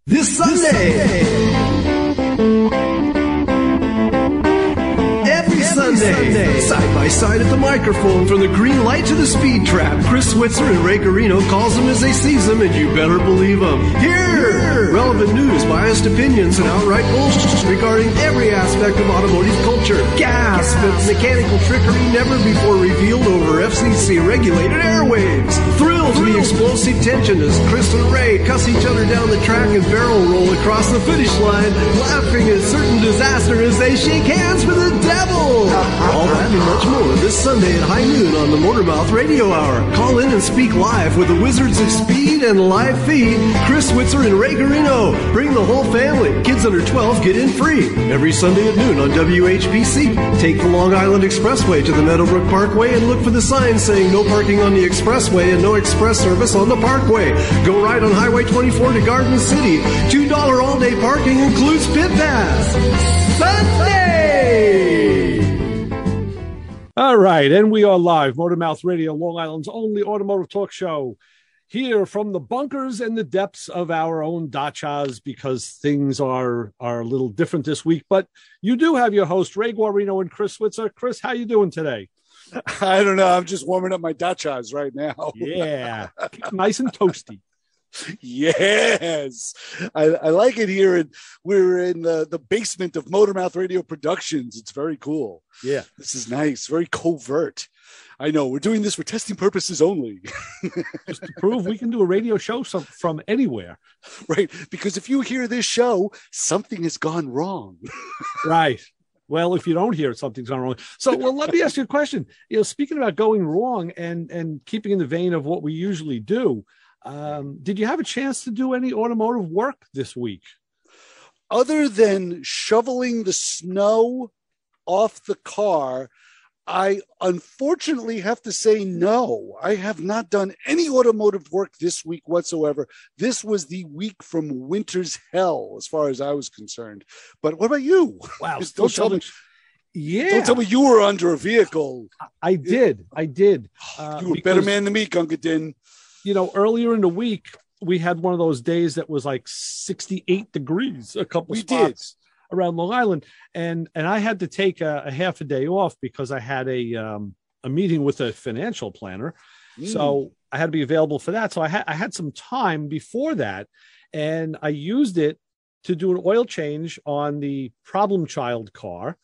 This Sunday. Every Sunday. Side by side at the microphone, from the green light to the speed trap, Chris Switzer and Ray Carino calls them as they sees them, and you better believe them. Here! Relevant news, biased opinions, and outright bullshit regarding every aspect of automotive culture. Gasp at mechanical trickery never before revealed over FCC-regulated airwaves. Thrill to the explosive tension as Chris and Ray cuss each other down the track and barrel roll across the finish line, laughing at certain disaster as they shake hands with the devil. All that and much more this Sunday at high noon on the Motormouth Radio Hour. Call in and speak live with the Wizards of Speed and live feed, Chris Switzer and Ray Carino. Bring the whole family. Kids under 12 get in free. Every Sunday at noon on WHPC. Take the Long Island Expressway to the Meadowbrook Parkway and look for the sign saying no parking on the expressway and no express service on the parkway. Go right on Highway 24 to Garden City. $2 all-day parking includes pit pass. Sunday! All right, and we are live. Motormouth Radio, Long Island's only automotive talk show, here from the bunkers and the depths of our own dachas, because things are a little different this week. But you do have your host, Ray Guarino and Chris Switzer. Chris, how you doing today? I don't know. I'm just warming up my dachas right now. Yeah, nice and toasty. Yes, I like it here. And we're in the basement of Motormouth Radio Productions. It's very cool. Yeah, this is nice. Very covert. I know we're doing this for testing purposes only. Just to prove we can do a radio show from anywhere. Right. Because if you hear this show, something has gone wrong. Right. Well, if you don't hear it, something's gone wrong. So, well, let me ask you a question. Speaking about going wrong and keeping in the vein of what we usually do, did you have a chance to do any automotive work this week? Other than shoveling the snow off the car, I unfortunately have to say no. I have not done any automotive work this week whatsoever. This was the week from winter's hell, as far as I was concerned. But what about you? Wow. Don't tell me. Yeah. Don't tell me you were under a vehicle. I did. You were a better man than me, Gungadin. Earlier in the week, we had one of those days that was like 68 degrees, a couple spots around Long Island. And I had to take a half a day off because I had a meeting with a financial planner. So I had to be available for that. So I had some time before that, and I used it to do an oil change on the problem child car,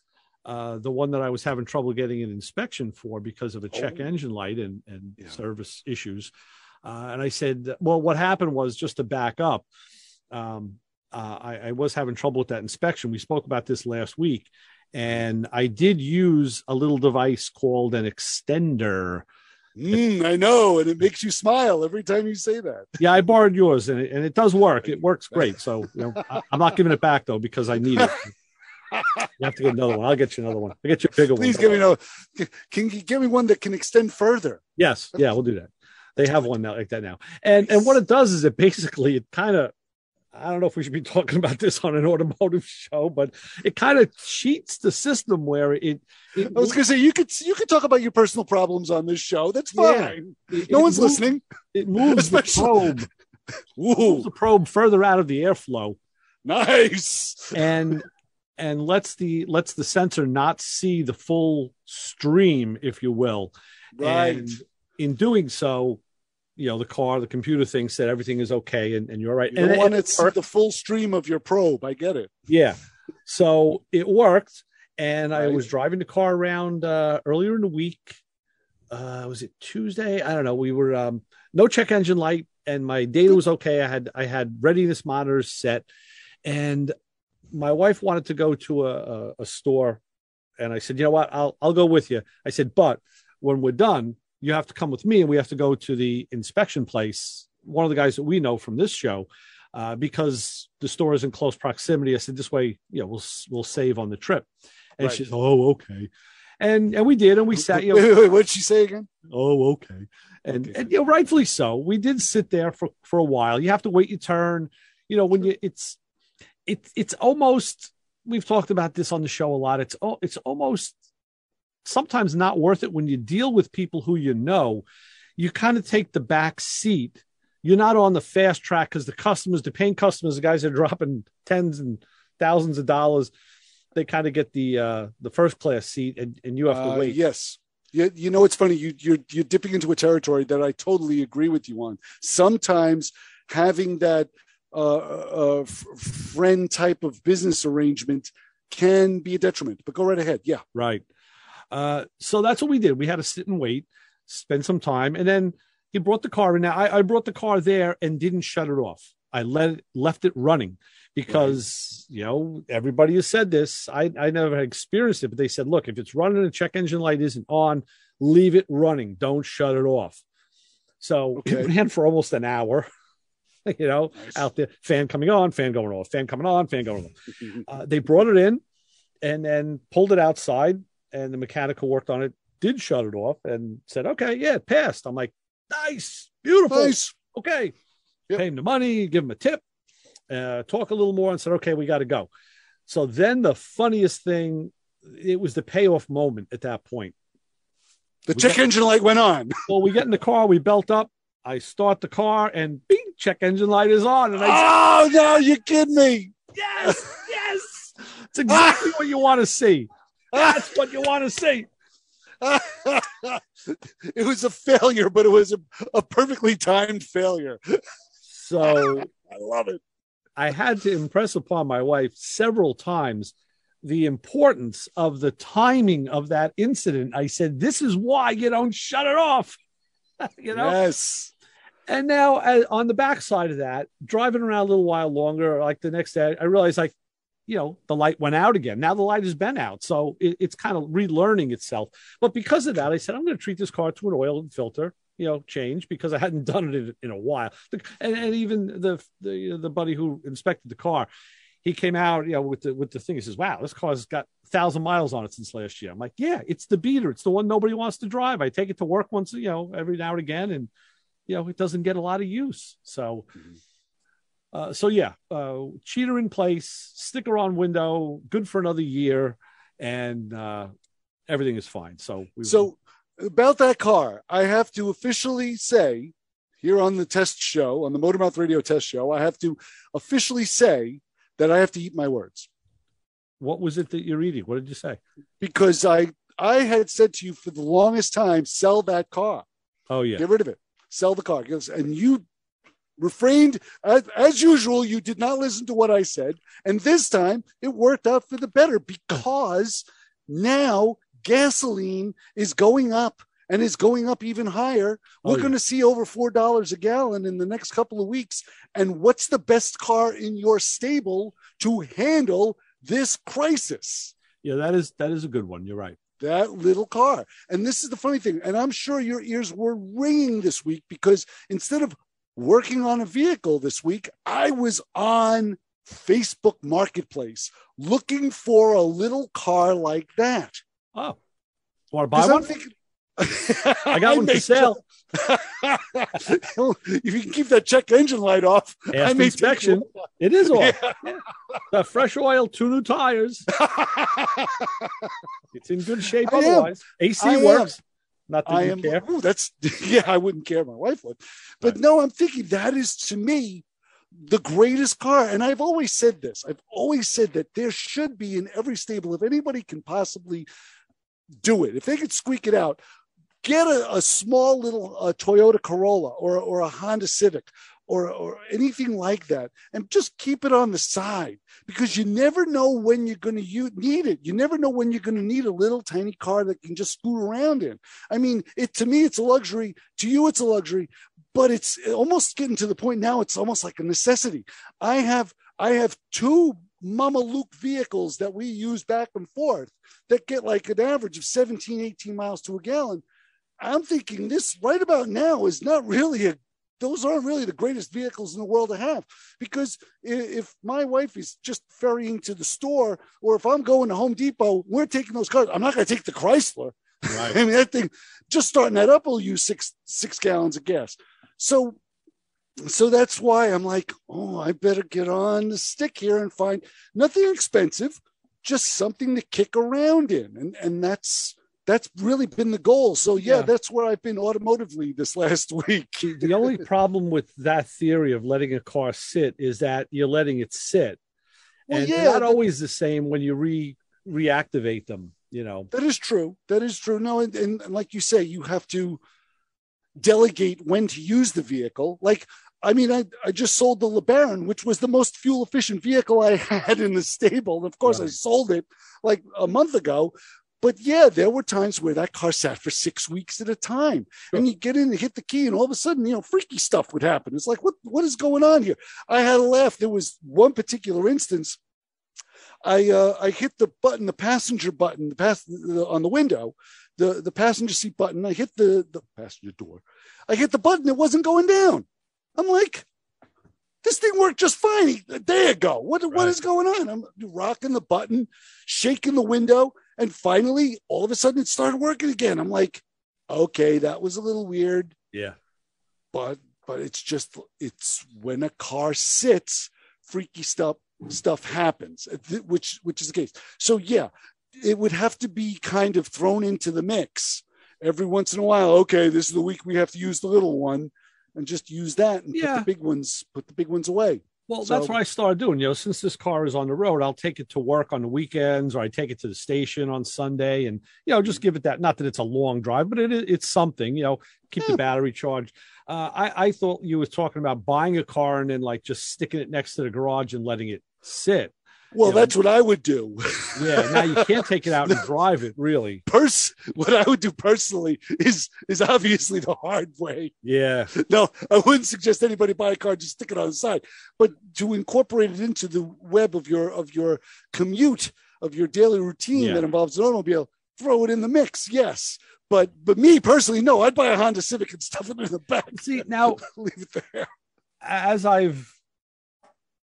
the one that I was having trouble getting an inspection for because of a check engine light and service issues. And I said, well, what happened was, just to back up, I was having trouble with that inspection. We spoke about this last week, and I did use a little device called an extender. I know, and it makes you smile every time you say that. Yeah, I borrowed yours, and it does work. It works great. So I'm not giving it back, though, because I need it. You have to get another one. I'll get you another one. I'll get you a bigger one. Please give me Can you give me one that can extend further? Yes. Yeah, we'll do that. They have one now like that now. And what it does is it kind of, I don't know if we should be talking about this on an automotive show, but it kind of cheats the system where I was going to say, you could talk about your personal problems on this show. That's fine. No one's listening. It moves the probe. Moves the probe further out of the airflow. Nice. And lets the sensor not see the full stream, if you will. Right. And in doing so, the computer thing said everything is okay, and you're right. You don't want to see the full stream of your probe. I get it. Yeah. So it worked, and I was driving the car around earlier in the week. Was it Tuesday? I don't know. We were no check engine light, and my data was okay. I had readiness monitors set, and my wife wanted to go to a store, and I said, you know what, I'll go with you. I said, but when we're done, you have to come with me, and we have to go to the inspection place, one of the guys that we know from this show, because the store is in close proximity. I said, this way, we'll save on the trip. And she said, oh, okay. And we did, and we sat. Wait, what did she say again? Oh, okay. And rightfully so. We did sit there for a while. You have to wait your turn. When it's almost, we've talked about this on the show a lot. It's almost sometimes not worth it when you deal with people who you kind of take the back seat you're not on the fast track because the paying customers, the guys that are dropping tens and thousands of dollars, they kind of get the first class seat, and you have to wait. Yes. You know, it's funny. You're dipping into a territory that I totally agree with you on. Sometimes having that friend type of business arrangement can be a detriment, but go right ahead. Yeah. Right. So that's what we did. We had to sit and wait, spend some time. And then he brought the car in. Now I brought the car there and didn't shut it off. I left it running because, you know, everybody has said this. I never had experienced it, but they said, look, if it's running and the check engine light isn't on, leave it running. Don't shut it off. So it ran for almost an hour. You know, nice. Out there, fan coming on, fan going off, fan coming on, fan going off. They brought it in and then pulled it outside, and the mechanic who worked on it did shut it off and said, okay, yeah, it passed. I'm like, nice, beautiful. Nice. Okay. Pay him the money, give him a tip, talk a little more, and said, okay, we got to go. So then the funniest thing, it was the payoff moment at that point. The check engine light went on. Well, we get in the car, we belt up. I start the car and bing, check engine light is on. And no, you're kidding me. Yes. It's exactly what you want to see. That's what you want to see. It was a failure, but it was a perfectly timed failure. So I love it. I had to impress upon my wife several times the importance of the timing of that incident. I said, this is why you don't shut it off. You know? Yes. And now on the backside of that, driving around a little while longer, like the next day, I realized, like, you know, the light went out again. Now the light has been out. So it's kind of relearning itself. But because of that, I said, I'm going to treat this car to an oil and filter, you know, change, because I hadn't done it in a while. And even the buddy who inspected the car, he came out, you know, with the thing. He says, wow, this car's got 1,000 miles on it since last year. I'm like, yeah, it's the beater. It's the one nobody wants to drive. I take it to work once, you know, every now and again. And, you know, it doesn't get a lot of use. So, cheater in place, sticker on window, good for another year. And everything is fine. So about that car, I have to officially say here on the test show, on the Motormouth Radio test show, I have to officially say that I have to eat my words. What was it that you're eating? What did you say? Because I had said to you for the longest time, sell that car. Oh, yeah. Get rid of it. Sell the car. And you refrained. As usual, you did not listen to what I said. And this time, it worked out for the better because now gasoline is going up. And is going up even higher. We're going to see over $4 a gallon in the next couple of weeks. And what's the best car in your stable to handle this crisis? Yeah, that is a good one. You're right. That little car. And this is the funny thing. And I'm sure your ears were ringing this week because instead of working on a vehicle this week, I was on Facebook Marketplace looking for a little car like that. Oh, want to buy one? I got one for sale. If you can keep that check engine light off, I may inspection. It is off. Yeah. Fresh oil, 2 new tires. It's in good shape. Otherwise, AC works. Not that you care. Ooh, I wouldn't care. My wife would. But no, I'm thinking that is to me the greatest car. And I've always said this. I've always said that there should be in every stable, if anybody can possibly do it, if they could squeak it out, get a small little Toyota Corolla or a Honda Civic or anything like that, and just keep it on the side because you never know when you're going to need it. You never know when you're going to need a little tiny car that can just scoot around in. I mean, to me, it's a luxury. To you, it's a luxury, but it's almost getting to the point now. It's almost like a necessity. I have 2 Mama Luke vehicles that we use back and forth that get like an average of 17, 18 miles to a gallon. I'm thinking this right about now is not really those aren't really the greatest vehicles in the world to have, because if my wife is just ferrying to the store, or if I'm going to Home Depot, we're taking those cars. I'm not going to take the Chrysler. Right. I mean, that thing, just starting that up will use six gallons of gas. So that's why I'm like, I better get on the stick here and find nothing expensive, just something to kick around in. And that's that's really been the goal. So yeah, that's where I've been automotively this last week. The only problem with that theory of letting a car sit is that you're letting it sit. Well, and they're not always the same when you reactivate them, you know. That is true. No, and like you say, you have to delegate when to use the vehicle. Like, I mean, I just sold the LeBaron, which was the most fuel efficient vehicle I had in the stable. And of course, I sold it like a month ago. But yeah, there were times where that car sat for 6 weeks at a time. And you get in and hit the key, and all of a sudden, you know, freaky stuff would happen. It's like, what is going on here? I had a laugh. There was one particular instance. I hit the button, the passenger button, on the window, the passenger seat button. I hit the passenger door. I hit the button. It wasn't going down. I'm like, this thing worked just fine. There you go. What is going on? I'm rocking the button, shaking the window. And finally, all of a sudden, it started working again. I'm like, okay, that was a little weird. Yeah. But it's when a car sits, freaky stuff happens, which is the case. So yeah, it would have to be kind of thrown into the mix every once in a while. Okay, this is the week we have to use the little one, and just use that and put the big ones away. Well, that's what I started doing. You know, since this car is on the road, I'll take it to work on the weekends, or I take it to the station on Sunday, and, you know, just give it that. Not that it's a long drive, but it's something, you know, keep the battery charged. I thought you were talking about buying a car and then like just sticking it next to the garage and letting it sit. Well, that's what I would do. Yeah. Now you can't take it out and drive it, really. What I would do personally is obviously the hard way. Yeah. No, I wouldn't suggest anybody buy a car, just stick it on the side. But to incorporate it into the web of your commute, of your daily routine that involves an automobile, throw it in the mix. Yes. But me personally, no, I'd buy a Honda Civic and stuff it in the back. See, now leave it there. As I've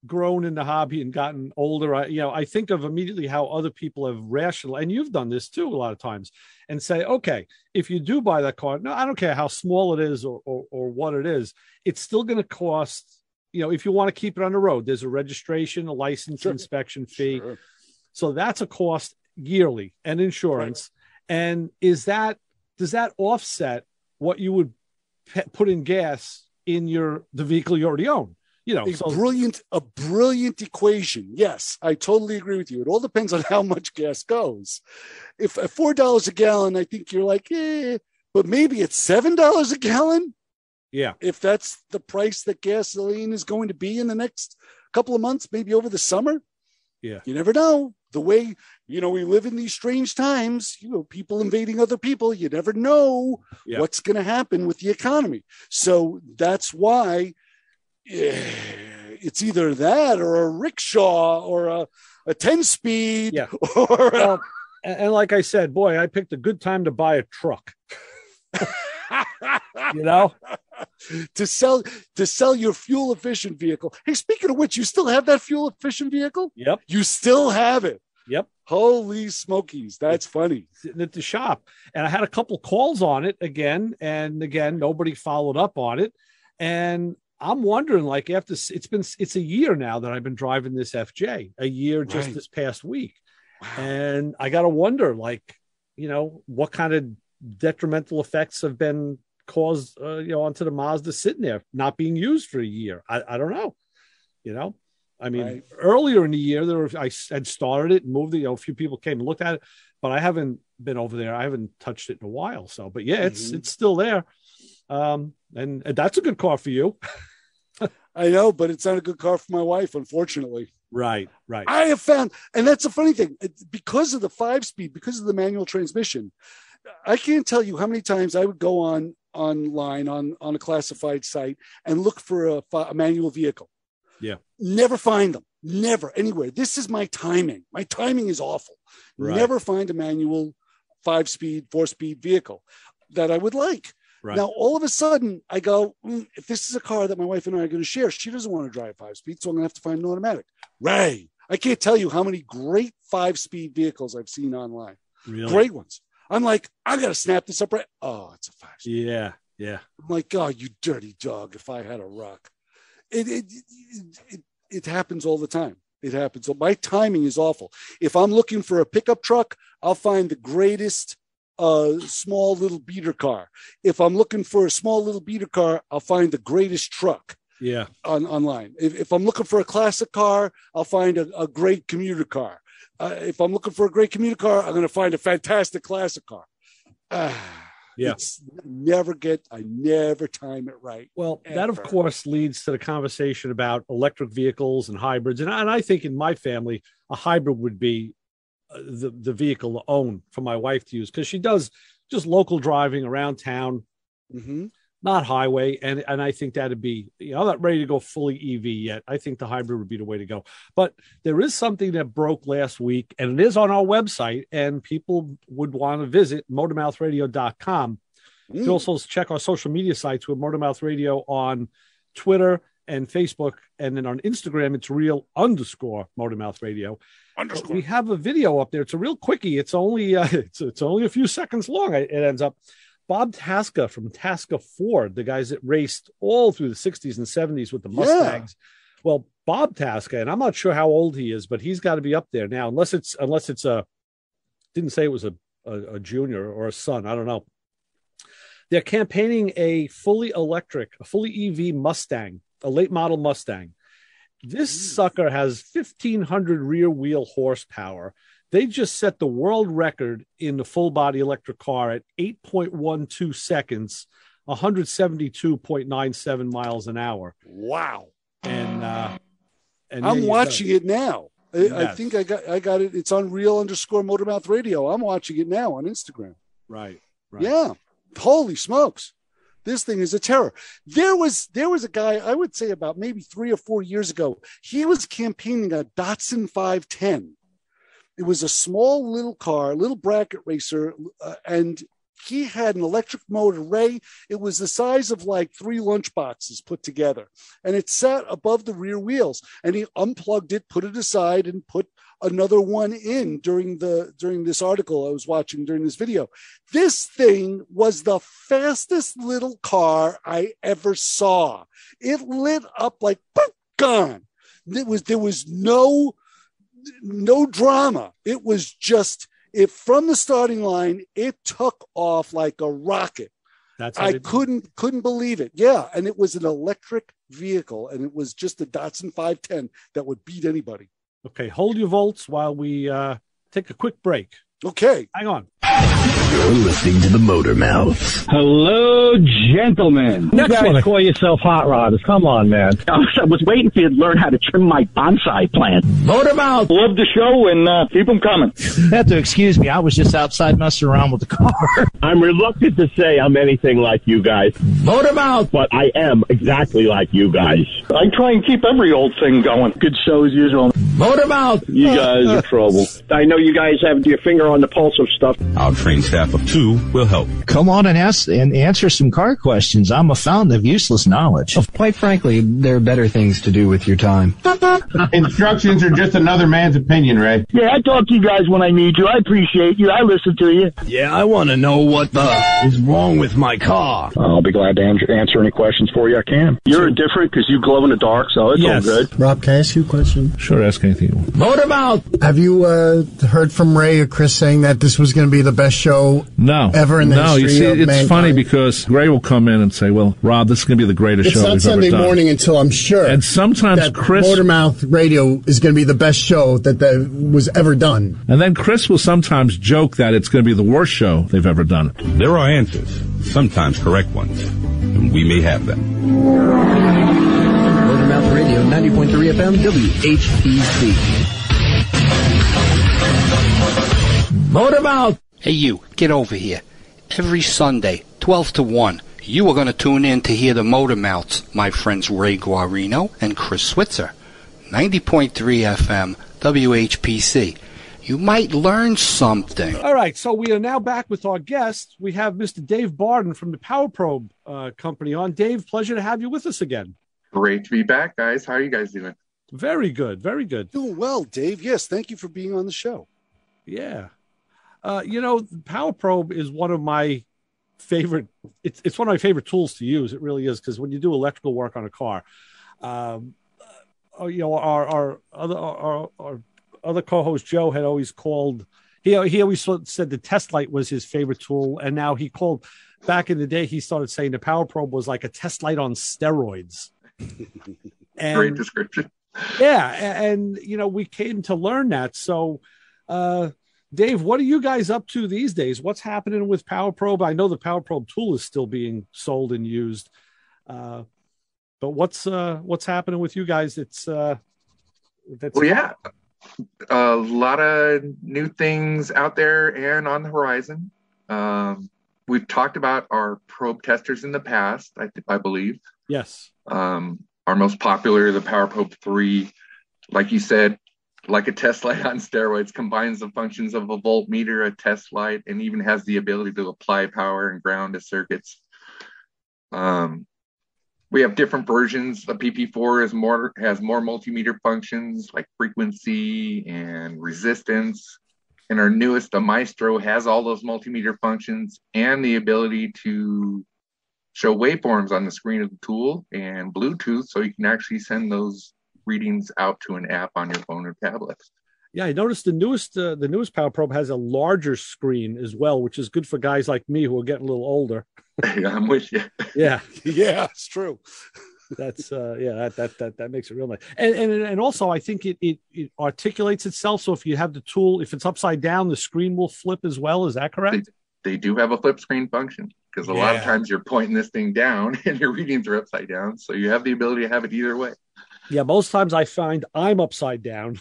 grown in the hobby and gotten older, I think of immediately how other people have rationalized, and you've done this too a lot of times, and say, okay, if you do buy that car, no, I don't care how small it is or what it is, it's still going to cost, you know, if you want to keep it on the road, there's a registration, a license inspection fee. Sure. So that's a cost yearly, and insurance. Right. And does that offset what you would put in gas in the vehicle you already own? You know, a brilliant equation. Yes, I totally agree with you. It all depends on how much gas goes. If at $4 a gallon, I think you're like, but maybe it's $7 a gallon. Yeah. If that's the price that gasoline is going to be in the next couple of months, maybe over the summer. Yeah. You never know. The way, you know, we live in these strange times, you know, people invading other people, you never know what's going to happen with the economy. So that's why it's either that or a rickshaw or a 10-speed. Yeah. Or and like I said, boy, I picked a good time to buy a truck. You know, to sell your fuel efficient vehicle. Hey, speaking of which, you still have that fuel efficient vehicle? Yep. You still have it. Yep. Holy smokies. That's funny. Sitting at the shop. And I had a couple calls on it again. And again, nobody followed up on it. And I'm wondering, like, after it's a year now that I've been driving this FJ, a year just this past week. Wow. And I got to wonder, like, you know, what kind of detrimental effects have been caused, onto the Mazda sitting there, not being used for a year. I don't know, you know, I mean, earlier in the year, I had started it and moved it, a few people came and looked at it, but I haven't been over there. I haven't touched it in a while. So, but yeah, it's still there. And that's a good car for you. I know, but it's not a good car for my wife, unfortunately. Right. I have found, and that's a funny thing, because of the 5-speed, because of the manual transmission, I can't tell you how many times I would go online on a classified site and look for a manual vehicle. Yeah. Never find them. Never, anywhere. This is my timing. My timing is awful. Right. Never find a manual 5-speed, 4-speed vehicle that I would like. Right. Now, all of a sudden, I go, if this is a car that my wife and I are going to share, she doesn't want to drive 5-speed, so I'm going to have to find an automatic. Ray, I can't tell you how many great 5-speed vehicles I've seen online. Really? Great ones. I'm like, I got to snap this up right. Oh, it's a 5-speed. Yeah. I'm like, oh, you dirty dog, if I had a rock. It happens all the time. It happens. So my timing is awful. If I'm looking for a pickup truck, I'll find the greatest a small little beater car. If I'm looking for a small little beater car, I'll find the greatest truck. Yeah. Online. If I'm looking for a classic car, I'll find a great commuter car. If I'm looking for a great commuter car, I'm going to find a fantastic classic car. Yeah. I never time it right. Well, ever. That of course leads to the conversation about electric vehicles and hybrids. And I think in my family, a hybrid would be the vehicle to own for my wife to use, because she does just local driving around town. Mm-hmm. Not highway. And I think that'd be, I'm not ready to go fully EV yet. I think the hybrid would be the way to go. But there is something that broke last week, and it is on our website, and people would want to visit motormouthradio.com. You can also check our social media sites with Motormouth Radio on Twitter and Facebook. And then on Instagram, it's real_Motormouth Radio. We have a video up there. It's a real quickie. It's only it's only a few seconds long. It ends up. Bob Tasca from Tasca Ford, the guys that raced all through the 60s and 70s with the Mustangs. Yeah. Well, Bob Tasca, and I'm not sure how old he is, but he's got to be up there now, unless it's didn't say it was a junior or a son. I don't know. They're campaigning a fully electric, a fully EV Mustang, a late model Mustang. This sucker has 1,500 rear wheel horsepower. They just set the world record in the full body electric car at 8.12 seconds, 172.97 miles an hour. Wow. And I'm watching it now. Yes. I think I got it. It's on real_Motormouth Radio. I'm watching it now on Instagram. Right. Yeah. Holy smokes. This thing is a terror. There was a guy, I would say about maybe 3 or 4 years ago. He was campaigning a Datsun 510. It was a small little car, little bracket racer, and he had an electric motor. Ray, it was the size of like 3 lunchboxes put together, and it sat above the rear wheels. And he unplugged it, put it aside, and put another one in during this article I was watching during this video. This thing was the fastest little car I ever saw. It lit up like boop, gone. There was no drama. It was just from the starting line, it took off like a rocket. I couldn't believe it. Yeah. And it was an electric vehicle, and it was just a Datsun 510 that would beat anybody. Okay. Hold your volts while we take a quick break. Okay. Hang on. You're listening to the Motor Mouth. Hello, gentlemen. You guys call yourself hot rodders. Come on, man. I was waiting for you to learn how to trim my bonsai plant. Motor Mouth. Love the show, and keep them coming. You have to excuse me. I was just outside messing around with the car. I'm reluctant to say I'm anything like you guys. Motor Mouth. But I am exactly like you guys. I try and keep every old thing going. Good show as usual. Motor Mouth. You guys are trouble. I know you guys have your finger on the pulse of stuff. Our trained staff of 2 will help. Come on and ask and answer some car questions. I'm a fountain of useless knowledge. Well, quite frankly, there are better things to do with your time. Instructions are just another man's opinion, Ray. Yeah, I talk to you guys when I need you. I appreciate you. I listen to you. Yeah, I want to know what is wrong with my car. I'll be glad to answer any questions for you I can. You're different because you glow in the dark, so it's all good. Rob, can I ask you a question? Sure, ask anything you want. Motor Mouth. Have you heard from Ray or Chris saying that this was going to be the best show ever in the history you see, of it's mankind? funny because Ray will come in and say, well, Rob, this is going to be the greatest show we've ever done. It's not Sunday morning until I'm sure. And sometimes that Chris... Motormouth Radio is going to be the best show that was ever done. And then Chris will sometimes joke that it's going to be the worst show they've ever done. There are answers, sometimes correct ones, and we may have them. Motormouth Radio, 90.3 FM, WHPC. Motormouth. Hey, you, get over here. Every Sunday, 12 to 1, you are going to tune in to hear the Motor Mouths, my friends Ray Guarino and Chris Switzer. 90.3 FM, WHPC. You might learn something. All right, so we are now back with our guest. We have Mr. Dave Barden from the Power Probe company on. Dave, pleasure to have you with us again. Great to be back, guys. How are you guys doing? Very good, very good. Doing well, Dave. Yes, thank you for being on the show. Yeah. The Power Probe is one of my favorite. It's one of my favorite tools to use. It really is, because when you do electrical work on a car, our other co-host Joe had always called He always said the test light was his favorite tool, and now he called. Back in the day, he started saying the Power Probe was like a test light on steroids. Great description. Yeah, and we came to learn that. So, Dave, what are you guys up to these days? What's happening with Power Probe? I know the Power Probe tool is still being sold and used, but what's happening with you guys? A lot of new things out there and on the horizon. We've talked about our probe testers in the past, I believe. Yes. Our most popular, the Power Probe 3, like you said, like a test light on steroids, combines the functions of a voltmeter, a test light, and even has the ability to apply power and ground to circuits. We have different versions. The PP4 has more multimeter functions like frequency and resistance. And our newest, the Maestro, has all those multimeter functions and the ability to show waveforms on the screen of the tool and Bluetooth, so you can actually send those readings out to an app on your phone or tablet. Yeah, I noticed the newest Power Probe has a larger screen as well, which is good for guys like me who are getting a little older. Yeah, I'm with you. Yeah, yeah, it's true. That's that makes it real nice. And also I think it articulates itself. So if you have the tool, if it's upside down, the screen will flip as well. Is that correct? They do have a flip screen function, because a lot of times you're pointing this thing down and your readings are upside down. So you have the ability to have it either way. Yeah, most times I find I'm upside down.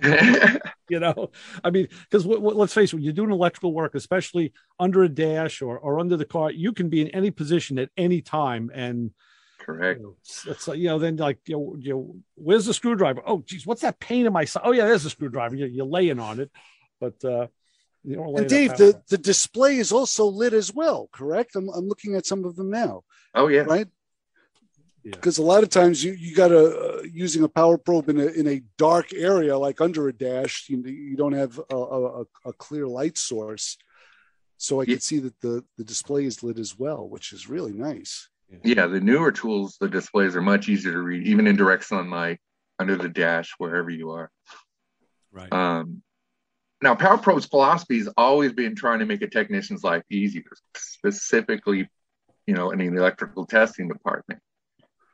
I mean, because let's face it, when you're doing electrical work, especially under a dash or under the car, you can be in any position at any time. And correct. It's then like, where's the screwdriver? Oh, geez, what's that pain in my side? Oh, yeah, there's a screwdriver. You're laying on it. But, and Dave, the display is also lit as well, correct? I'm looking at some of them now. Oh, yeah. Right? Because a lot of times you got to using a Power Probe in a dark area like under a dash, you don't have a clear light source. So I can see that the display is lit as well, which is really nice. Yeah, the newer tools, the displays are much easier to read, even in direct sunlight, under the dash, wherever you are. Right. Now, Power Probe's philosophy has always been trying to make a technician's life easier, specifically, in the electrical testing department.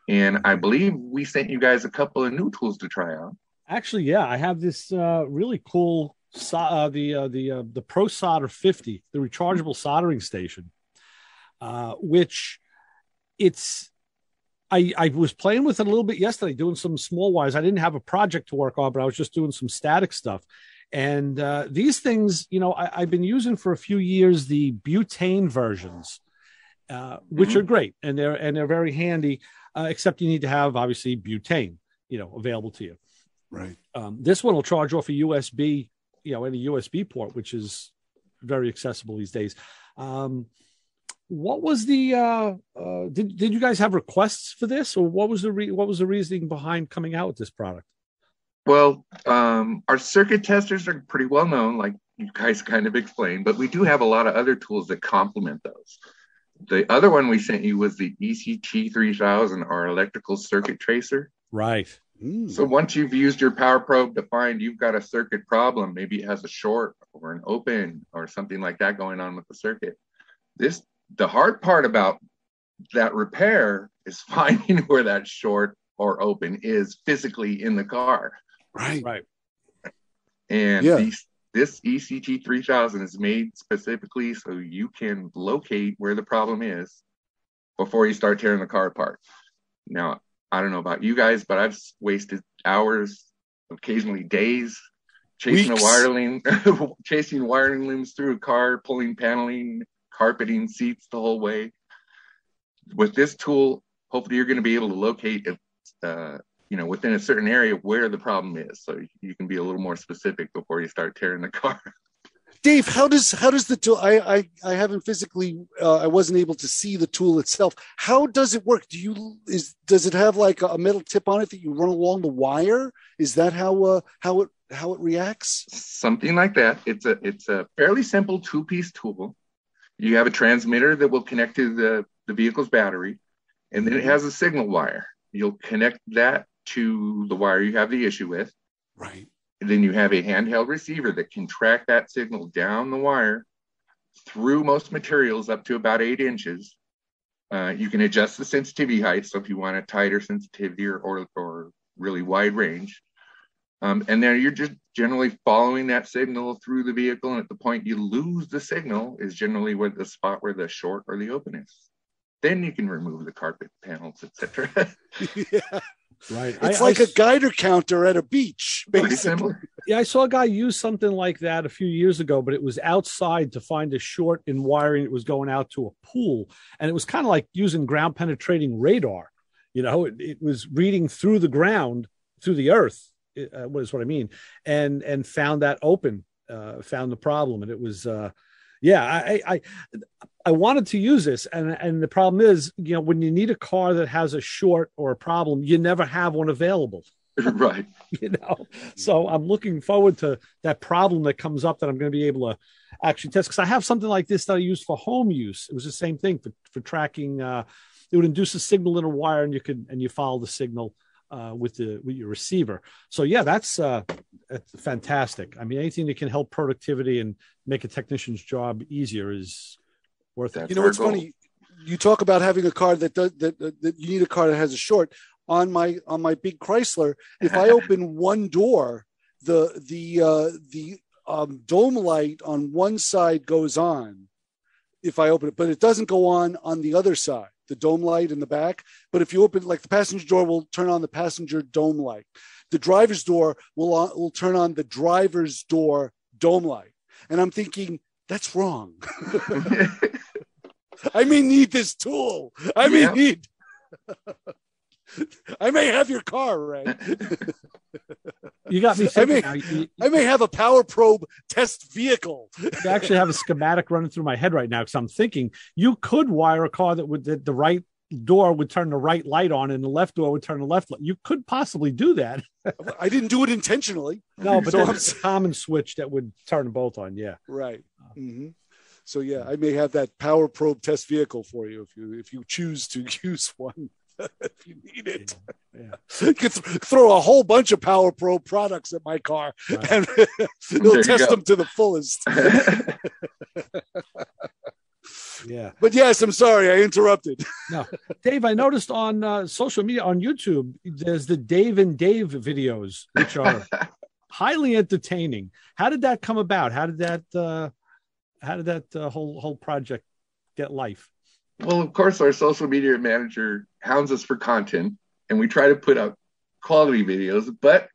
And I believe we sent you guys a couple of new tools to try out. Actually, yeah, I have this really cool the Pro Solder 50, the rechargeable soldering station, which I was playing with it a little bit yesterday, doing some small wires. I didn't have a project to work on, but I was just doing some static stuff. And these things, I've been using for a few years the butane versions, which are great, and they're very handy. Except you need to have obviously butane, available to you. Right. This one will charge off a USB, any USB port, which is very accessible these days. What was the did you guys have requests for this, or what was the reasoning behind coming out with this product? Well, our circuit testers are pretty well known, like you guys kind of explained, but we do have a lot of other tools that complement those. The other one we sent you was the ECT 3000, our electrical circuit tracer. Right. So once you've used your Power Probe to find you've got a circuit problem, maybe it has a short or an open or something like that going on with the circuit. The hard part about that repair is finding where that short or open is physically in the car. Right. Right. And this ECT 3000 is made specifically so you can locate where the problem is before you start tearing the car apart. Now, I don't know about you guys, but I've wasted hours, occasionally days, chasing chasing wiring looms through a car, pulling paneling, carpeting, seats the whole way. With this tool, hopefully you're going to be able to locate it, within a certain area where the problem is, so you can be a little more specific before you start tearing the car. Dave, how does the tool? I haven't physically. I wasn't able to see the tool itself. How does it work? Does it have like a metal tip on it that you run along the wire? Is that how it reacts? Something like that. It's a fairly simple 2-piece tool. You have a transmitter that will connect to the vehicle's battery, and then it has a signal wire. You'll connect that to the wire you have the issue with. Right. then you have a handheld receiver that can track that signal down the wire through most materials up to about 8 inches. You can adjust the sensitivity height, so if you want a tighter sensitivity or really wide range. And then you're just generally following that signal through the vehicle, and at the point you lose the signal is generally where the spot where the short or the open is. Then you can remove the carpet panels, etc. Yeah. Right. It's like a guider counter at a beach, basically. Yeah, I saw a guy use something like that a few years ago, but it was outside to find a short in wiring. It was going out to a pool, and it was kind of like using ground penetrating radar. You know, it was reading through the ground, through the earth. What is what I mean? And found that open, found the problem. And it was, I wanted to use this. And the problem is, you know, when you need a car that has a short or a problem, you never have one available. Right. You know, so I'm looking forward to that problem that comes up that I'm going to be able to actually test, because I have something like this that I use for home use. It was the same thing for tracking. It would induce a signal in a wire, and you follow the signal with your receiver. So yeah, that's fantastic. I mean, anything that can help productivity and make a technician's job easier is worth it. You know, what's funny, you talk about having a car that you need a car that has a short. On my big Chrysler, if I open one door, the dome light on one side goes on if I open it, but it doesn't go on the other side, the dome light in the back. But if you open, like, the passenger door will turn on the passenger dome light. The driver's door will turn on the driver's door dome light. And I'm thinking, that's wrong. I may need this tool. I may have your car, Ray. You got me thinking. I may have a Power Probe test vehicle. I actually have a schematic running through my head right now, because I'm thinking you could wire a car that the right door would turn the right light on and the left door would turn the left light. You could possibly do that. I didn't do it intentionally. No, but there's a common switch that would turn them both on. Yeah. Right. Mm-hmm. So yeah, I may have that Power Probe test vehicle for you if you choose to use one. If you need it, you can throw a whole bunch of Power Probe products at my car, right, and they'll test them to the fullest. Yeah, but yes, I'm sorry I interrupted. No, Dave, I noticed on social media, on YouTube, there's the Dave and Dave videos, which are highly entertaining. How did that come about? How did that whole project get life? Well, of course, our social media manager hounds us for content, and we try to put out quality videos, but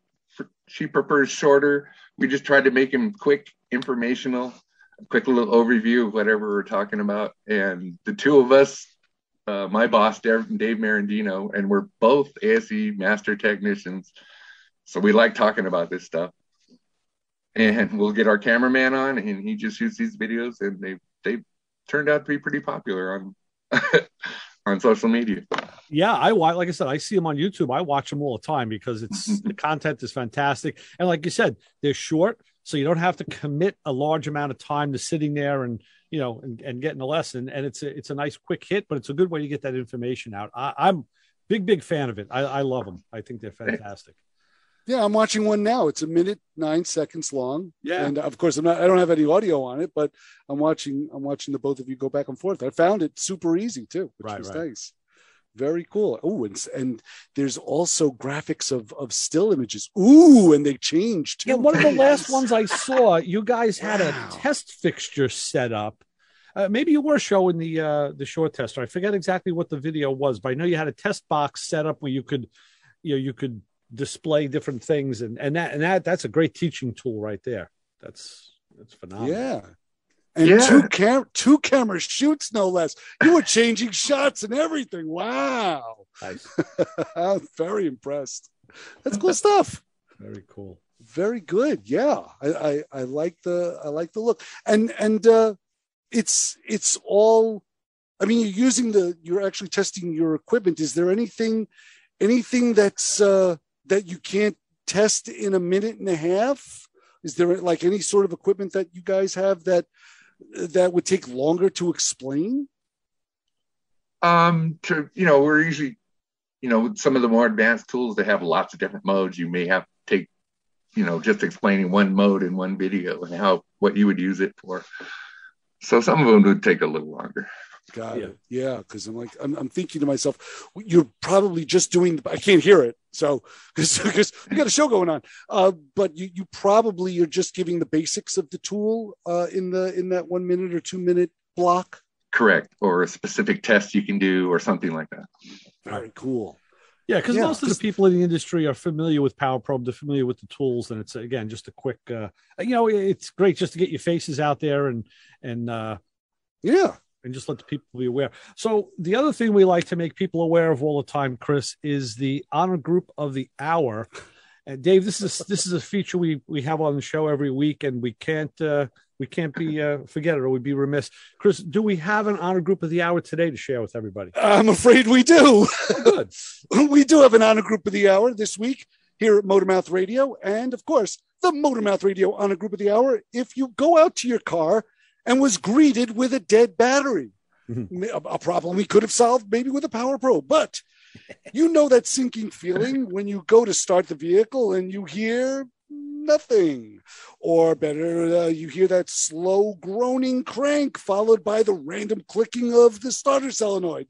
she prefers shorter. We just tried to make them quick, informational, a quick little overview of whatever we're talking about. And the two of us, my boss, Dave Marandino, and we're both ASE master technicians, so we like talking about this stuff. And we'll get our cameraman on, and he just shoots these videos, and they've turned out to be pretty popular on social media. Yeah, like I said, I see them on YouTube. I watch them all the time because the content is fantastic. And like you said, they're short, so you don't have to commit a large amount of time to sitting there and getting a lesson. And it's a nice quick hit, but it's a good way to get that information out. I'm big fan of it. I love them. I think they're fantastic. Yeah, I'm watching one now. It's 1 minute 9 seconds long. Yeah, and of course I don't have any audio on it, but I'm watching the both of you go back and forth. I found it super easy too, which was nice. Very cool. Oh, and there's also graphics of still images. Ooh, and they changed too. Yeah, one of the last ones I saw, you guys had a test fixture set up. Maybe you were showing the short tester. I forget exactly what the video was, but I know you had a test box set up where you could display different things, and that's a great teaching tool right there. That's phenomenal. Yeah. And two camera shoots, no less. You were changing shots and everything. Wow. Nice. I'm very impressed. That's cool stuff. Very cool. Very good. Yeah. I like the look. And it's all, I mean, you're actually testing your equipment. Is there anything that's that you can't test in 1.5 minutes? Is there like any sort of equipment that you guys have that would take longer to explain? We're usually, with some of the more advanced tools that have lots of different modes, you may have to take just explaining one mode in one video and what you would use it for. So some of them would take a little longer. Got it. Yeah, because I'm thinking to myself, you're probably just doing. I can't hear it, so because we got a show going on. But you probably you're just giving the basics of the tool in that 1 minute or 2 minute block. Correct, or a specific test you can do, or something like that. Very cool. Yeah, because most of the people in the industry are familiar with Power Probe, they're familiar with the tools, and it's again just a quick. It's great just to get your faces out there and just let the people be aware. So the other thing we like to make people aware of all the time, Chris, is the honor group of the hour. And Dave, this is a feature we have on the show every week, and we can't forget it, or we'd be remiss. Chris, do we have an honor group of the hour today to share with everybody? I'm afraid we do. Good. We do have an honor group of the hour this week here at Motormouth Radio, and of course, the Motormouth Radio honor group of the hour. If you go out to your car and was greeted with a dead battery, a problem we could have solved maybe with a Power Probe, but you know that sinking feeling when you go to start the vehicle and you hear nothing, or better, you hear that slow groaning crank followed by the random clicking of the starter solenoid,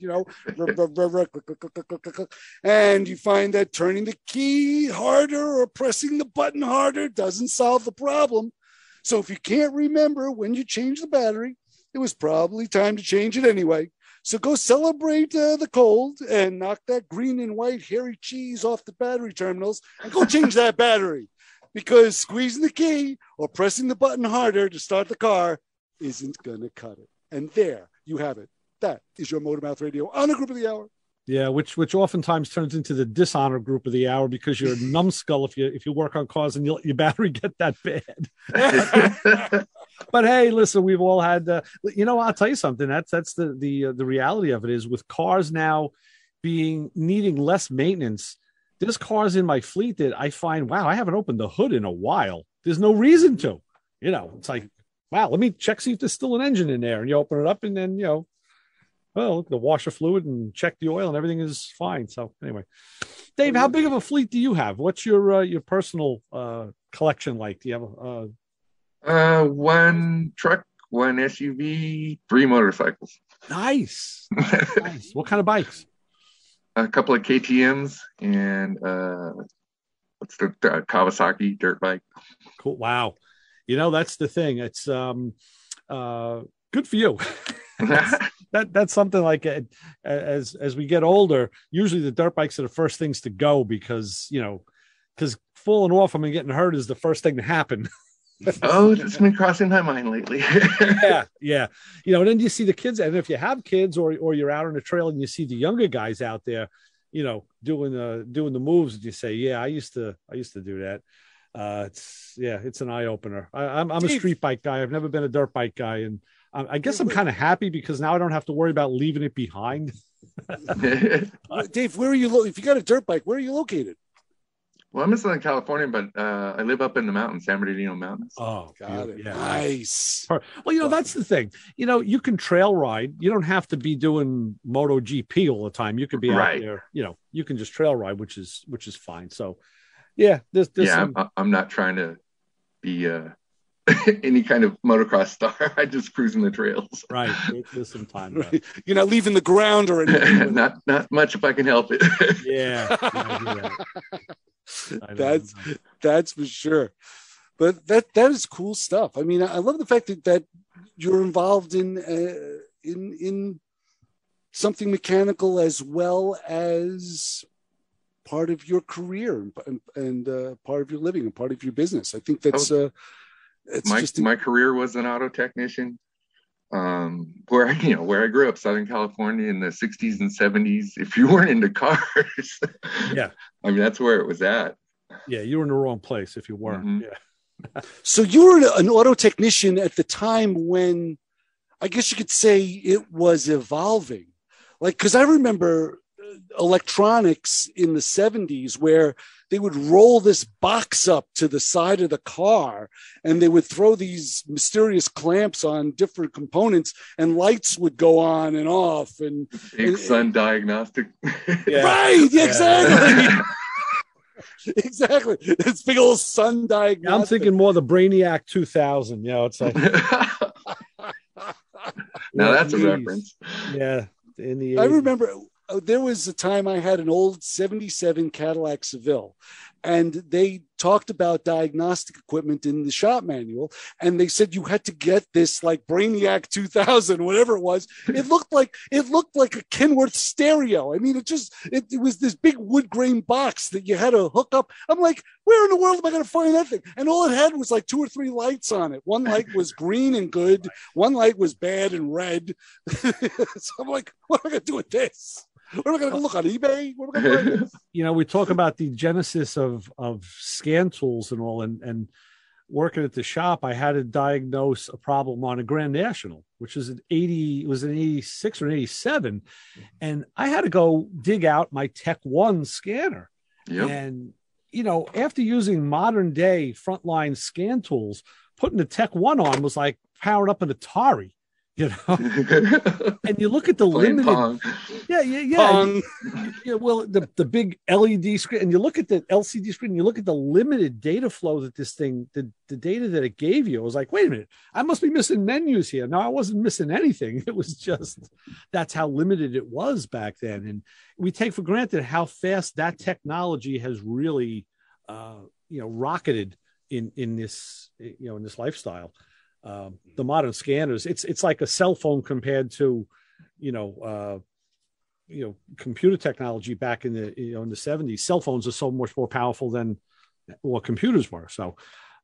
and you find that turning the key harder or pressing the button harder doesn't solve the problem. So if you can't remember when you changed the battery, it was probably time to change it anyway. So go celebrate the cold and knock that green and white hairy cheese off the battery terminals and go change that battery, because squeezing the key or pressing the button harder to start the car isn't going to cut it. And there you have it. That is your Motormouth Radio honor group of the hour. Yeah, which oftentimes turns into the dishonor group of the hour, because you're a numbskull if you work on cars and you let your battery get that bad. But hey, listen, we've all had. I'll tell you something. That's the reality of it is, with cars now needing less maintenance. There's cars in my fleet that I find, wow, I haven't opened the hood in a while. There's no reason to. It's like, wow, let me check, see if there's still an engine in there, and you open it up, and then the washer fluid and check the oil and everything is fine. So anyway, Dave, how big of a fleet do you have? What's your personal collection like? Do you have one truck, one SUV, 3 motorcycles? Nice. Nice. What kind of bikes? A couple of KTMs and what's the Kawasaki dirt bike. Cool. Wow. That's the thing. It's good for you. That's something like as we get older, usually the dirt bikes are the first things to go, because falling off them and getting hurt is the first thing to happen. Oh, it's been crossing my mind lately. Yeah. And then you see the kids, and if you have kids or you're out on the trail and you see the younger guys out there, doing the moves, and you say, yeah, I used to do that. It's an eye opener. I'm a street bike guy. I've never been a dirt bike guy, and I guess I'm kind of happy because now I don't have to worry about leaving it behind. Dave, where are you? If you got a dirt bike, where are you located? Well, I'm in Southern California, but I live up in the mountains, San Bernardino Mountains. Oh, got it. Yeah. Nice. Well, that's the thing. You can trail ride. You don't have to be doing MotoGP all the time. You could be out there. You can just trail ride, which is fine. So, yeah, I'm not trying to be any kind of motocross star. I just cruising the trails. Right. There's some time. Right. You're not leaving the ground or anything. not much if I can help it. Yeah. That's for sure. But that is cool stuff. I mean, I love the fact that you're involved in something mechanical as well as part of your career and part of your living and part of your business. I think that's my career was an auto technician. Where I grew up, Southern California in the 60s and 70s. If you weren't into cars, yeah, I mean, that's where it was at. Yeah, you were in the wrong place if you weren't. Mm-hmm. Yeah. So you were an auto technician at the time when, I guess you could say, it was evolving. Like, because I remember electronics in the 70s where they would roll this box up to the side of the car and they would throw these mysterious clamps on different components and lights would go on and off. And Sun diagnostic. Yeah. Right, exactly. Exactly. It's big old sun diagnostic. I'm thinking more the Brainiac 2000. It's like now that's a reference. Yeah, in the 80s. I remember there was a time I had an old 77 Cadillac Seville, and they talked about diagnostic equipment in the shop manual, and they said you had to get this like Brainiac 2000, whatever it was. It looked like a Kenworth stereo. I mean, it was this big wood grain box that you had to hook up. I'm like, where in the world am I going to find that thing? And all it had was like 2 or 3 lights on it. One light was green and good. One light was bad and red. So I'm like, what am I going to do with this? What am I going to look on eBay? What am I going to do? We talk about the genesis of scan tools and all, and working at the shop, I had to diagnose a problem on a Grand National, which is an 86 or an 87. And I had to go dig out my Tech 1 scanner. Yep. And, after using modern day frontline scan tools, putting the Tech 1 on was like powering up an Atari. And you look at the limited, Pong. Well, the big LED screen, and you look at the LCD screen, and you look at the limited data flow that this thing, the data that it gave you. I was like, wait a minute, I must be missing menus here. No, I wasn't missing anything. It was just that's how limited it was back then, and we take for granted how fast that technology has really, rocketed in this lifestyle. The modern scanners, it's like a cell phone compared to, computer technology back in the in the 70s. Cell phones are so much more powerful than what computers were. So,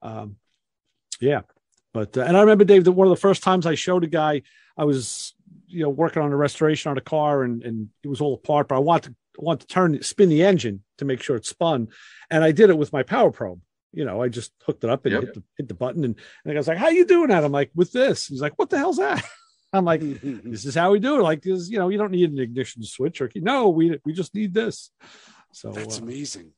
But and I remember, Dave, that one of the first times I showed a guy, I was working on a restoration on a car, and it was all apart, but I want to spin the engine to make sure it spun, and I did it with my power probe. I just hooked it up and hit the button. And the guy's like, how you doing that? I'm like, with this. He's like, what the hell's that? I'm like, this is how we do it. Like, this, you don't need an ignition switch. No, we just need this. So that's amazing.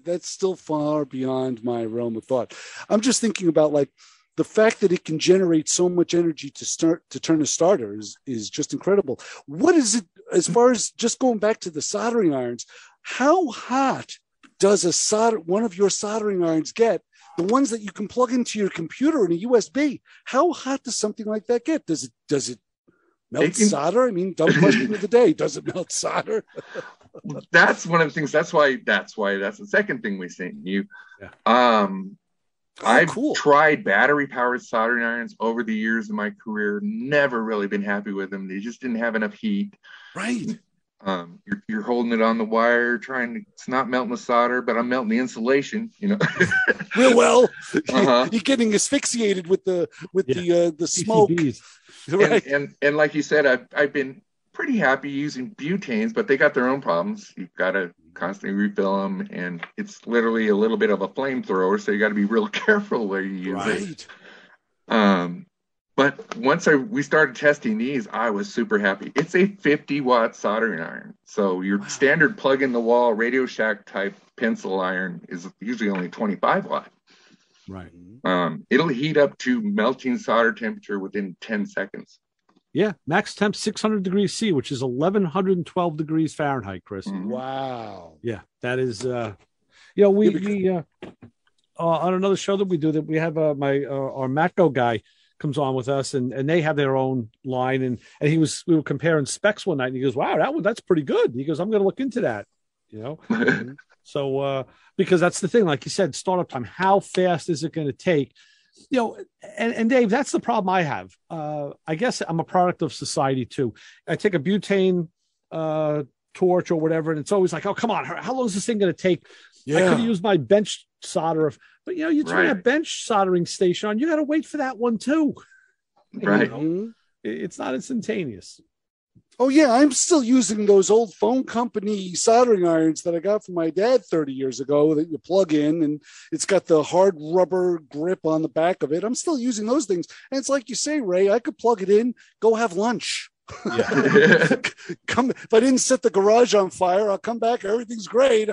That's still far beyond my realm of thought. I'm just thinking about like the fact that it can generate so much energy to turn a starter is just incredible. What is it, as far as just going back to the soldering irons, how hot does one of your soldering irons get? The ones that you can plug into your computer in a USB. How hot does something like that get? Does it melt solder? I mean, dumb question of the day. Does it melt solder? That's one of the things. That's why that's the second thing we sent you. Yeah. I've tried battery powered soldering irons over the years of my career. Never really been happy with them. They just didn't have enough heat. Right. You're holding it on the wire, it's not melting the solder, but I'm melting the insulation, real well. You're getting asphyxiated with the smoke. Right. And like you said, I've been pretty happy using butanes, but they got their own problems. You've got to constantly refill them, and it's literally a little bit of a flamethrower, so you got to be real careful where you use it. But once we started testing these, I was super happy. It's a 50-watt soldering iron. So your standard plug-in-the-wall Radio Shack type pencil iron is usually only 25 watt. Right. It'll heat up to melting solder temperature within 10 seconds. Yeah, max temp 600 degrees C, which is 1,112 degrees Fahrenheit, Chris. Mm-hmm. Wow. Yeah, that is, we on another show that we do, that we have our Matco guy comes on with us, and they have their own line, and we were comparing specs one night, and he goes, wow, that's pretty good. He goes, I'm going to look into that, So because that's the thing, like you said, startup time, how fast is it going to take? And Dave, that's the problem I have. I guess I'm a product of society too. I take a butane torch or whatever, and it's always like, oh, come on, how long is this thing going to take? Yeah. I could have used my bench solder, but you turn a bench soldering station on, you got to wait for that one too. Right. It's not instantaneous. Oh yeah, I'm still using those old phone company soldering irons that I got from my dad 30 years ago that you plug in, and it's got the hard rubber grip on the back of it. I'm still using those things. And it's like you say, Ray, I could plug it in, go have lunch. Yeah. If I didn't set the garage on fire, I'll come back, everything's great.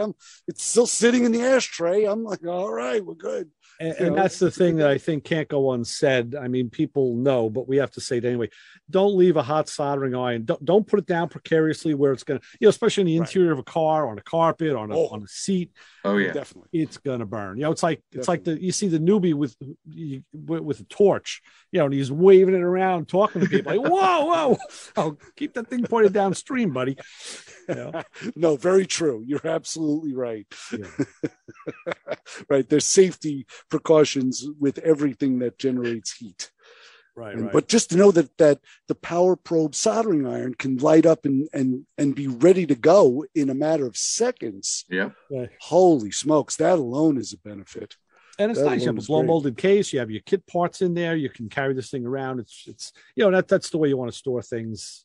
It's still sitting in the ashtray. I'm like, all right, we're good. And that's the thing that I think can't go unsaid. I mean, people know, but we have to say it anyway. Don't leave a hot soldering iron. Don't put it down precariously where it's going to, especially in the interior of a car, on a carpet, on a seat. Oh yeah, definitely. It's gonna burn. It's like you see the newbie with a torch, and he's waving it around, talking to people like, whoa, oh, keep that thing pointed downstream, buddy. No, very true. You're absolutely right. Yeah. Right. There's safety precautions with everything that generates heat. Right. But just to know that the power probe soldering iron can light up and be ready to go in a matter of seconds. Yeah. Right. Holy smokes. That alone is a benefit. And it's nice. You have a blow molded case. You have your kit parts in there. You can carry this thing around. It's that's the way you want to store things.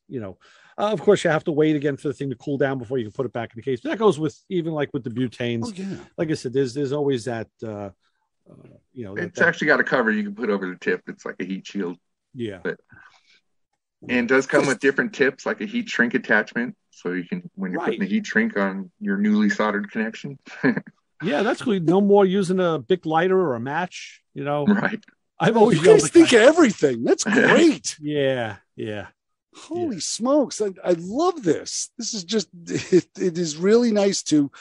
Of course, you have to wait again for the thing to cool down before you can put it back in the case. But that goes with even like with the butanes. Oh, yeah. Like I said, there's always that. It's actually got a cover you can put over the tip. It's like a heat shield. Yeah. And it does come with different tips, like a heat shrink attachment. So you can, when you're putting the heat shrink on your newly soldered connection. Yeah, that's cool. No more using a big lighter or a match, Right. I've always you guys think of everything. That's great. Yeah. Holy smokes. I love this. This is just, it is really nice to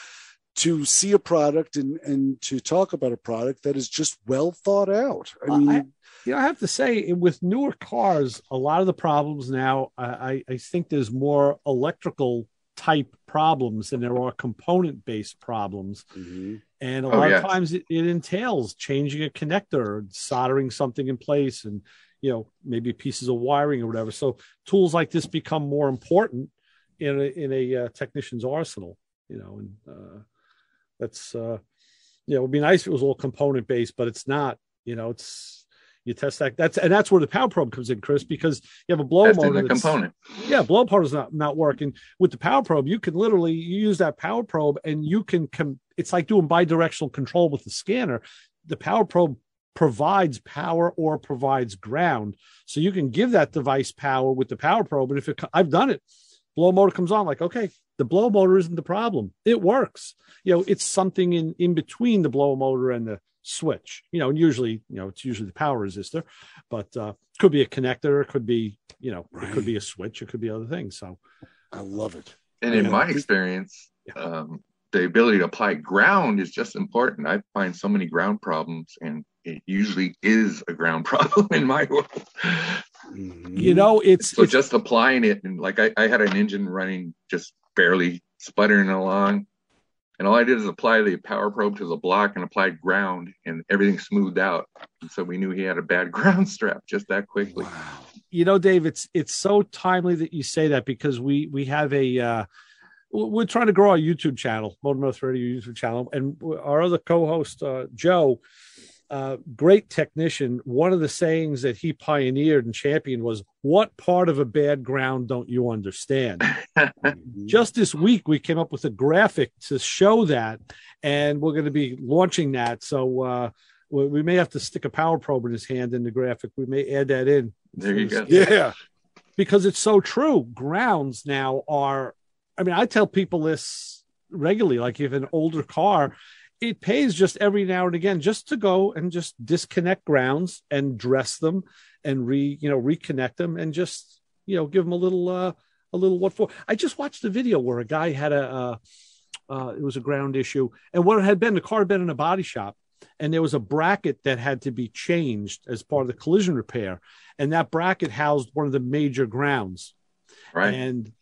see a product and to talk about a product that is just well thought out. I mean, I have to say, with newer cars, a lot of the problems now, I think there's more electrical type problems than there are component based problems. Mm-hmm. And a lot of times it entails changing a connector, soldering something in place, and maybe pieces of wiring or whatever. So tools like this become more important in a technician's arsenal. That's it would be nice if it was all component based, but it's not. You test that. That's where the power probe comes in, Chris, because you have a blow motor. The component. Yeah, blow motor is not working. With the power probe, you can literally use that power probe, and you can. It's like doing bidirectional control with the scanner. The power probe provides power or provides ground, so you can give that device power with the power probe. And I've done it, blow motor comes on, like, okay, the blow motor isn't the problem. It works. It's something in between the blow motor and the switch, and usually, it's usually the power resistor, but could be a connector, it could be, it could be a switch, it could be other things. So I love it. And in my experience, the ability to apply ground is just important. I find so many ground problems, and it usually is a ground problem in my world. It's just applying it, and like I had an engine running just barely sputtering along, and all I did is apply the power probe to the block and applied ground, and everything smoothed out. And so we knew he had a bad ground strap just that quickly. Wow. Dave, it's so timely that you say that, because we have we're trying to grow our YouTube channel, Motormouth Radio YouTube channel, and our other co-host, Joe, great technician. One of the sayings that he pioneered and championed was, "What part of a bad ground don't you understand?" Just this week, we came up with a graphic to show that, and we're going to be launching that. So we may have to stick a power probe in his hand in the graphic. We may add that in. There you go. Yeah. Because it's so true. Grounds now are, I tell people this regularly, like if an older car, it pays just every now and again just to go and just disconnect grounds and dress them and reconnect them and just, give them a little what for. I just watched a video where a guy had it was a ground issue, and what it had been, the car had been in a body shop, and there was a bracket that had to be changed as part of the collision repair. And that bracket housed one of the major grounds. Right. And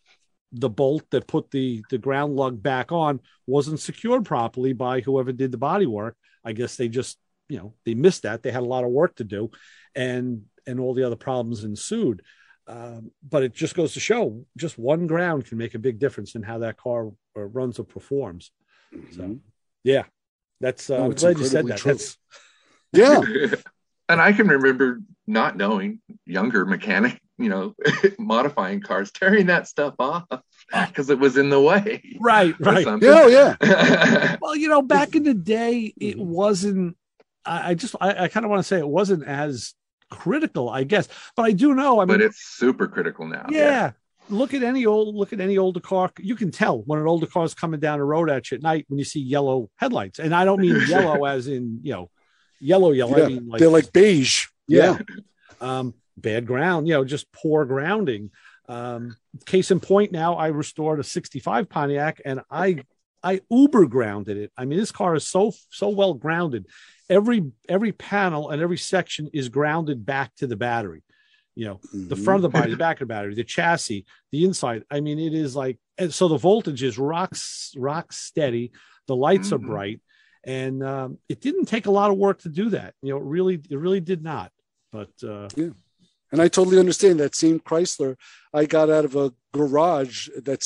the bolt that put the ground lug back on wasn't secured properly by whoever did the body work. I guess they just, they missed that. They had a lot of work to do, and all the other problems ensued. But it just goes to show, just one ground can make a big difference in how that car runs or performs. Mm-hmm. So, yeah, that's, I'm glad you said that. That's, yeah. And I can remember not knowing, younger mechanic, modifying cars, tearing that stuff off because it was in the way. Right. Yeah. Well, back in the day, it wasn't, I kind of want to say it wasn't as critical, I guess, but I do know. But it's super critical now. Yeah. Look at any older car. You can tell when an older car is coming down the road at you at night when you see yellow headlights. And I don't mean yellow as in, yellow. Yeah, I mean, they're like beige. Yeah. Bad ground, just poor grounding. Case in point, now I restored a 65 Pontiac, and I I uber grounded it. I mean, this car is so well grounded. Every panel and every section is grounded back to the battery. The front of the body, the back of the battery, the chassis, the inside. I mean, it is like, and so the voltage is rock steady. The lights are bright, and it didn't take a lot of work to do that. It really did not. But yeah. And I totally understand that same Chrysler I got out of a garage that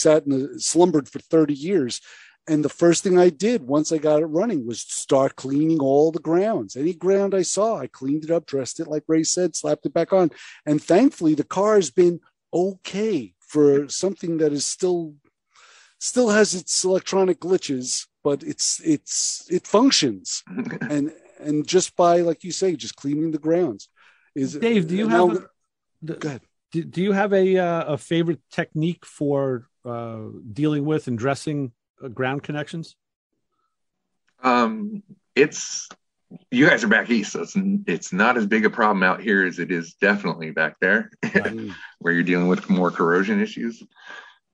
slumbered for 30 years. And the first thing I did once I got it running was start cleaning all the grounds. Any ground I saw, I cleaned it up, dressed it like Ray said, slapped it back on. And thankfully, the car has been okay for something that is still has its electronic glitches, but it functions. and just by, like you say, just cleaning the grounds. Dave, do you have go ahead. Do you have a favorite technique for dealing with and dressing ground connections? It's, you guys are back east, so it's not as big a problem out here as it is definitely back there, where you're dealing with more corrosion issues.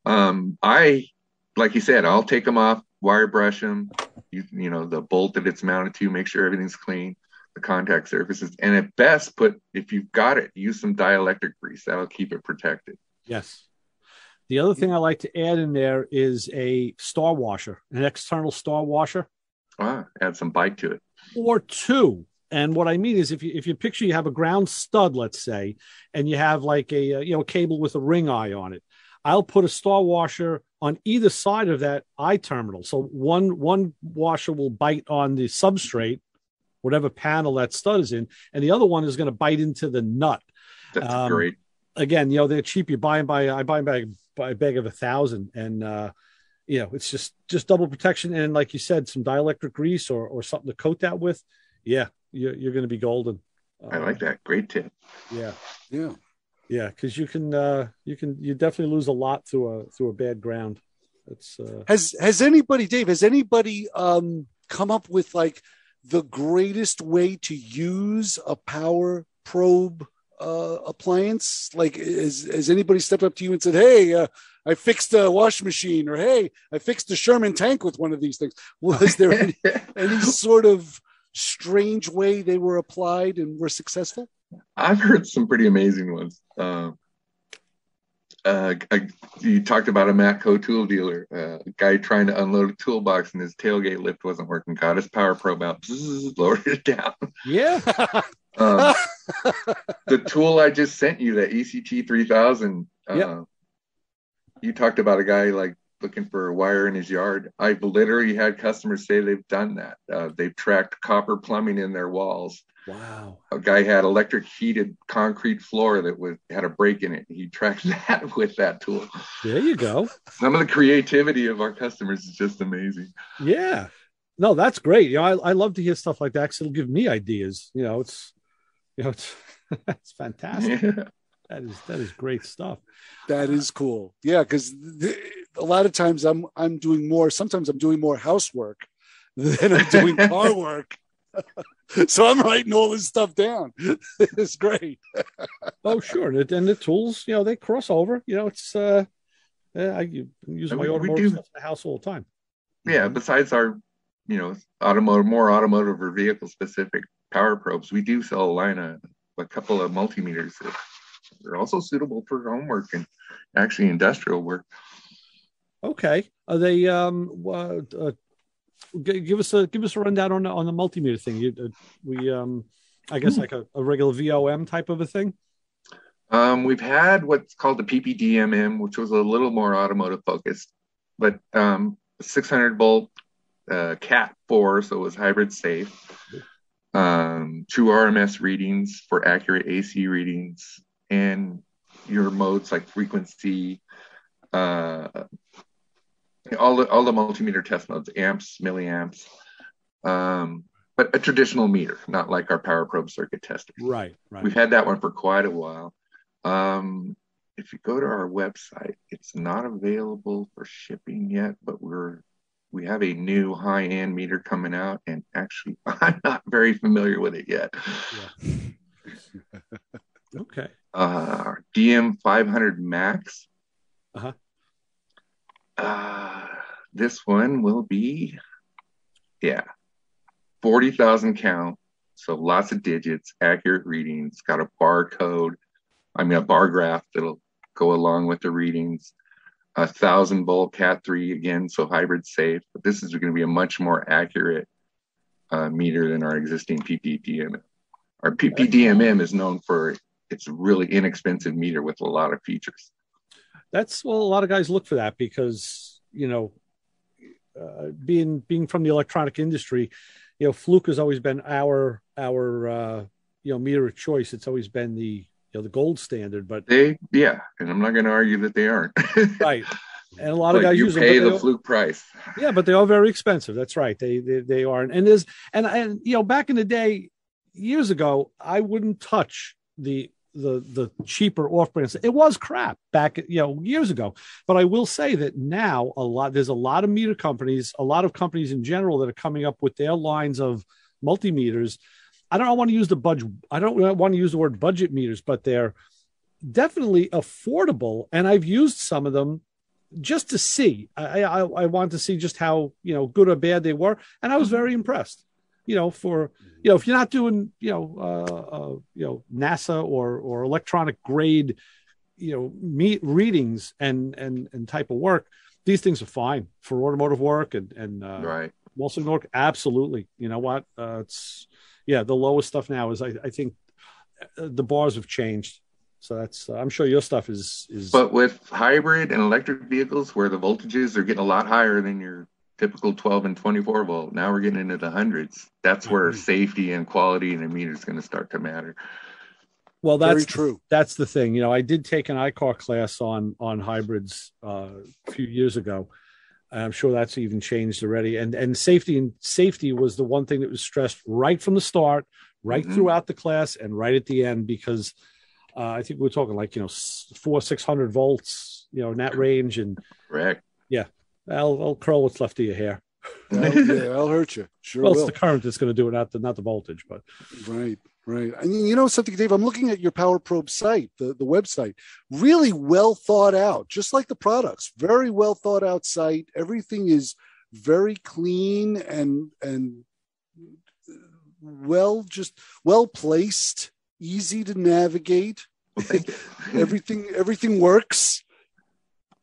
Like you said, I'll take them off, wire brush them, you know, the bolt that it's mounted to, make sure everything's clean, the contact surfaces, and at best, if you've got it, use some dielectric grease. That'll keep it protected. Yes. The other thing I like to add in there is a star washer, an external star washer. Add some bite to it. Or two. And what I mean is, if you picture you have a ground stud, let's say, and you have like a cable with a ring eye on it, I'll put a star washer on either side of that eye terminal. So one washer will bite on the substrate, whatever panel that stud is in, and the other one is going to bite into the nut. That's great. Again, they're cheap. You buy them I buy them by a bag of 1,000, and it's just double protection. And like you said, some dielectric grease or something to coat that with. Yeah, you're going to be golden. I like that. Great tip. Yeah. Yeah, because you definitely lose a lot through a bad ground. It's has anybody, Dave? Has anybody come up with like the greatest way to use a power probe appliance? Like, has anybody stepped up to you and said, "Hey, I fixed a washing machine," or "Hey, I fixed a Sherman tank with one of these things"? Was there any sort of strange way they were applied and were successful? I've heard some pretty amazing ones. You talked about a Matco tool dealer, a guy trying to unload a toolbox and his tailgate lift wasn't working, got his power probe out, lowered it down. Yeah. The tool I just sent you, the ECT 3000, you talked about a guy like looking for a wire in his yard. I've literally had customers say they've done that. They've tracked copper plumbing in their walls. Wow. A guy had electric heated concrete floor that had a break in it. He tracked that with that tool. There you go. Some of the creativity of our customers is just amazing. Yeah. No, that's great. I love to hear stuff like that because it'll give me ideas. It's that's fantastic. Yeah. That is great stuff. That is cool. Yeah, because a lot of times I'm doing more. Sometimes I'm doing more housework than I'm doing car work. So I'm writing all this stuff down. It's great. Oh, sure. And the tools, they cross over. It's I use my automotive stuff in the house all the time. Yeah. Besides our, more automotive or vehicle specific power probes, we do sell a line of a couple of multimeters that are also suitable for homework and actually industrial work. Okay. Are they give us a rundown on the multimeter thing? I guess like a regular VOM type of a thing. We've had what's called the PPDMM, which was a little more automotive focused, but 600 volt Cat 4, so it was hybrid safe. True RMS readings for accurate AC readings, and your modes like frequency, all the multimeter test modes, amps, milliamps, but a traditional meter, not like our power probe circuit tester. Right. We've had that one for quite a while. If you go to our website, it's not available for shipping yet, but we have a new high-end meter coming out, and actually I'm not very familiar with it yet. Yeah. Okay. DM 500 Max. this one will be, 40,000 count. So lots of digits, accurate readings, got a barcode. A bar graph that'll go along with the readings. 1,000-volt Cat 3 again, so hybrid safe. But this is going to be a much more accurate meter than our existing PPDMM. Our PPDMM is known for its really inexpensive meter with a lot of features. A lot of guys look for that because, being from the electronic industry, Fluke has always been our meter of choice. It's always been the gold standard, but and I'm not going to argue that they aren't. Right. And a lot of guys use them. You pay the Fluke price. Yeah, but they are very expensive. That's right. They are. And back in the day, years ago, I wouldn't touch the cheaper off-brands. It was crap back, years ago. But I will say that now there's a lot of meter companies, a lot of companies in general that are coming up with their lines of multimeters. I don't want to use the word budget meters, but they're definitely affordable. And I've used some of them just to see. I wanted to see just how good or bad they were, and I was very impressed. If you're not doing NASA or electronic grade readings and type of work, these things are fine for automotive work and right. Wilson work. Absolutely. You know what? It's the lowest stuff now is I think the bars have changed. So that's I'm sure your stuff is. But with hybrid and electric vehicles where the voltages are getting a lot higher than your typical 12 and 24 volt, now we're getting into the hundreds. That's where safety and quality in a meter is going to start to matter. Well, that's very true. That's the thing. I did take an iCar class on hybrids a few years ago. I'm sure that's even changed already. And safety was the one thing that was stressed right from the start, right throughout the class, and right at the end, because I think we're talking 400-600 volts, in that range. And correct. Yeah, I'll curl what's left of your hair. I'll hurt you. Sure. Well, will. it's the current that's going to do it, not the voltage. But right. And something, Dave, I'm looking at your Power Probe site, the website, really well thought out, just like the products, very well thought out site. Everything is very clean and well placed, easy to navigate. Everything works.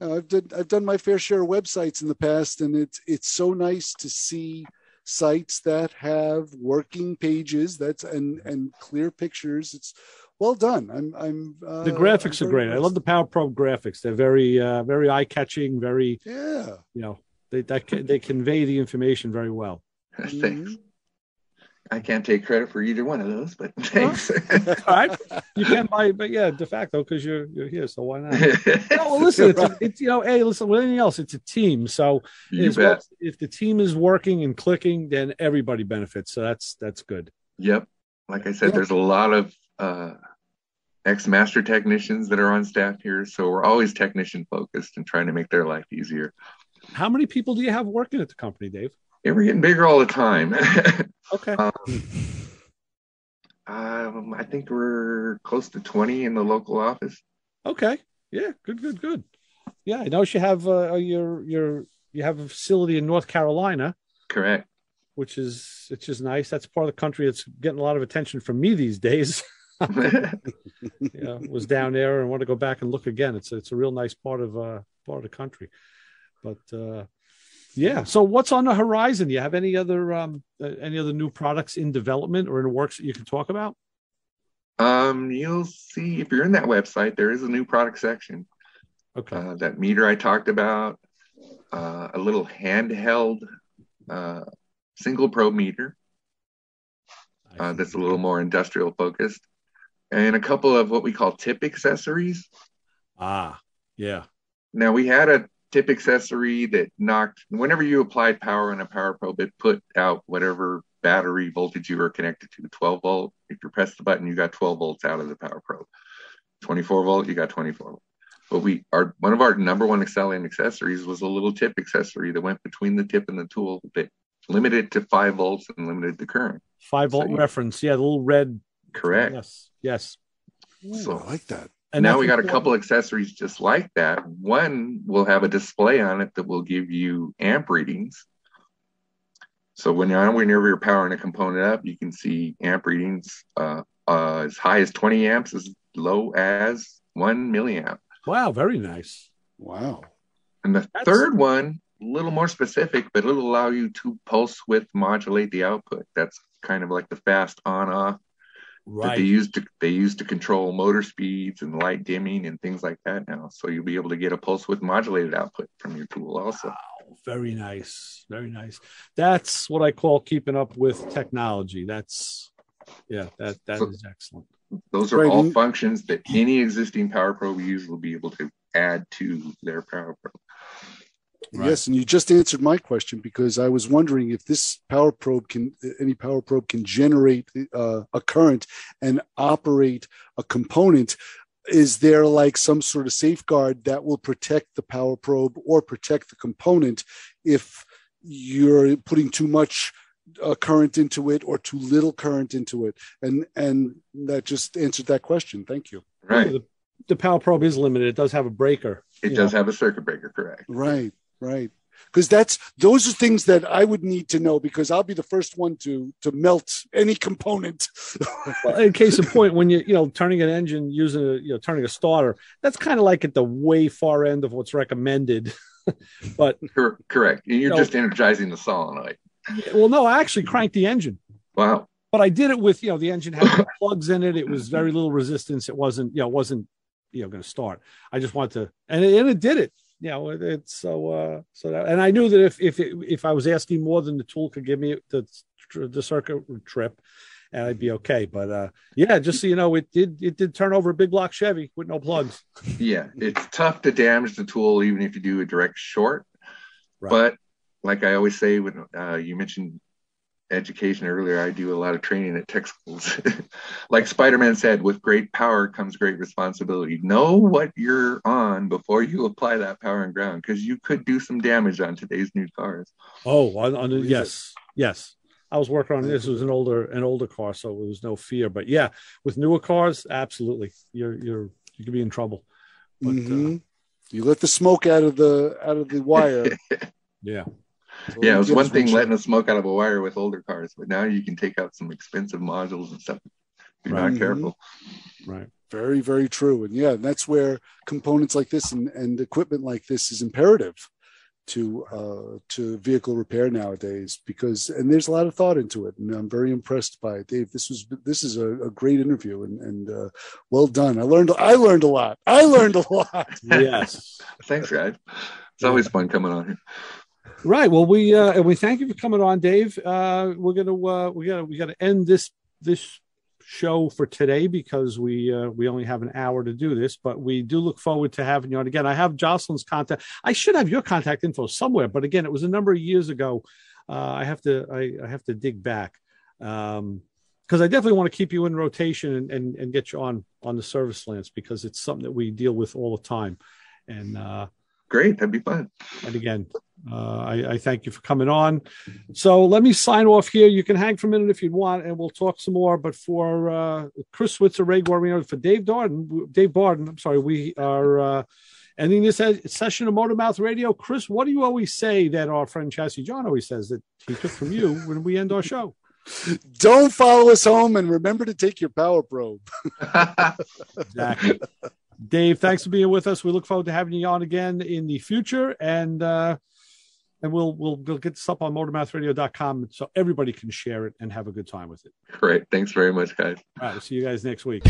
I've done my fair share of websites in the past, and it's so nice to see sites that have working pages and clear pictures. It's well done. The graphics are great. I love the Power Probe graphics. They're very very eye catching. Very they convey the information very well. Thanks. I can't take credit for either one of those, but thanks. All right, you can buy, but de facto because you're here, so why not? Well, listen, it's listen. With anything else, it's a team. So if the team is working and clicking, then everybody benefits. So that's good. Yep. Like I said, there's a lot of ex-master technicians that are on staff here, so we're always technician focused and trying to make their life easier. How many people do you have working at the company, Dave? Yeah, we're getting bigger all the time. Okay. I think we're close to 20 in the local office. Okay. Yeah. Good. Yeah, I know you have you have a facility in North Carolina. Correct. Which is nice. That's part of the country that's getting a lot of attention from me these days. Was down there and want to go back and look again. It's a real nice part of the country. But so what's on the horizon? Do you have any other new products in development or in the works that you can talk about? You'll see if you're in that website, there is a new product section. Okay. That meter I talked about, a little handheld single probe meter that's a little more industrial focused, and a couple of what we call tip accessories. Yeah. Now we had a tip accessory that knocked, whenever you applied power in a power probe, it put out whatever battery voltage you were connected to, 12 volt. If you press the button, you got 12 volts out of the power probe. 24 volt, you got 24 volt. But one of our number one selling accessories was a little tip accessory that went between the tip and the tool that limited to 5 volts and limited the current. 5 volt reference. Yeah, the little red. Correct. Yes. Ooh, I like that. And now we got a couple accessories just like that. One will have a display on it that will give you amp readings. So whenever you're powering a component up, you can see amp readings as high as 20 amps, as low as 1 milliamp. Wow, very nice. Wow. And the third one, a little more specific, but it'll allow you to pulse width modulate the output. That's kind of like the fast on-off that they use to control motor speeds and light dimming and things like that now. So you'll be able to get a pulse width modulated output from your tool also. Wow, very nice. Very nice. That's what I call keeping up with technology. That is excellent. Those are all functions that any existing Power Probe user will be able to add to their Power Probe. Right. Yes, and you just answered my question, because I was wondering if this any Power Probe can generate a current and operate a component. Is there like some sort of safeguard that will protect the Power Probe or protect the component if you're putting too much current into it or too little current into it? And that just answered that question. Thank you. Right. The Power Probe is limited. It does have a breaker. It does have a circuit breaker, correct? Right. Because those are things that I would need to know, because I'll be the first one to melt any component. Well, in case of point, when you're turning an engine using turning a starter, that's kind of like at the way far end of what's recommended. But correct. You're just energizing the solenoid. Well, no, I actually cranked the engine. Wow. But I did it with, the engine had plugs in it. It was very little resistance. It wasn't going to start. I just wanted to, and it did it. It's so that, and I knew that if I was asking more than the tool could give me the circuit trip, and I'd be okay. But just so you know, it did turn over a big block Chevy with no plugs. Yeah, it's tough to damage the tool even if you do a direct short. Right. But like I always say, when you mentioned education earlier, I do a lot of training at tech schools. Like Spider-Man said, with great power comes great responsibility. Know what you're on before you apply that power and ground, because you could do some damage on today's new cars. Yes. I was working on this. It was an older car, so it was no fear. But yeah, with newer cars, absolutely, you could be in trouble. But, you let the smoke out of the wire. Yeah. So it was one thing letting the smoke out of a wire with older cars, but now you can take out some expensive modules and stuff if you're not careful. Right. Very, very true. And that's where components like this and equipment like this is imperative to vehicle repair nowadays, and there's a lot of thought into it. And I'm very impressed by it. Dave, this is a great interview and well done. I learned a lot. Yes. Thanks, guys. It's always fun coming on here. Right. Well, we thank you for coming on, Dave. We got to end this show for today because we only have an hour to do this, but we do look forward to having you on again. I have Jocelyn's contact. I should have your contact info somewhere, but again, it was a number of years ago. I have to dig back because I definitely want to keep you in rotation and get you on the service lance, because it's something that we deal with all the time. And great, that'd be fun. And again, I thank you for coming on. So let me sign off here. You can hang for a minute if you want, and we'll talk some more. But for Chris Switzer, Ray Guarino, for Dave Barden, I'm sorry, we are ending this session of Motor Mouth Radio. Chris, what do you always say that our friend Chassis John always says that he took from you when we end our show? Don't follow us home, and remember to take your Power Probe. Exactly. Dave, thanks for being with us. We look forward to having you on again in the future, and we'll get this up on motormouthradio.com so everybody can share it and have a good time with it. Great. Thanks very much, guys. All right. We'll see you guys next week.